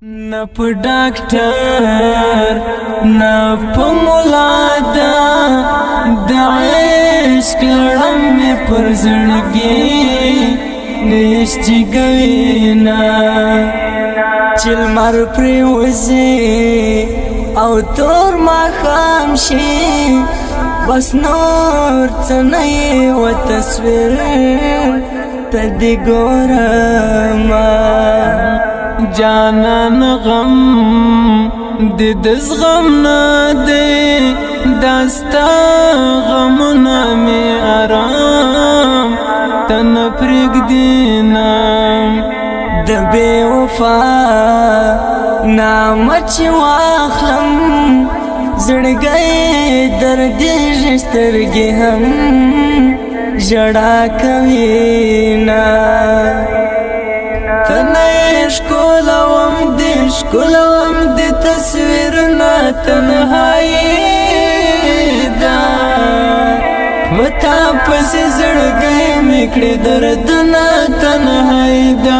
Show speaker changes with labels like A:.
A: ना प डॉक्टर ना प मुलादा दाइश्क लड़म में पर जड़गी निश्ची गवीना चिल मार प्रियोजी औ तोर मा खामशी बस नूर चनई व तस्वीर तदी गोरमा جانان غم دز غم نادے داستا غم نامی آرام تن پرگ دینا دبے وفا نامچ واخلم زڑگئے درد جسترگی ہم جڑا کوینا شکولوم دی تصویرنا تنهایی دا وطا پس زڑگئی مکڑی دردنا تنهایی دا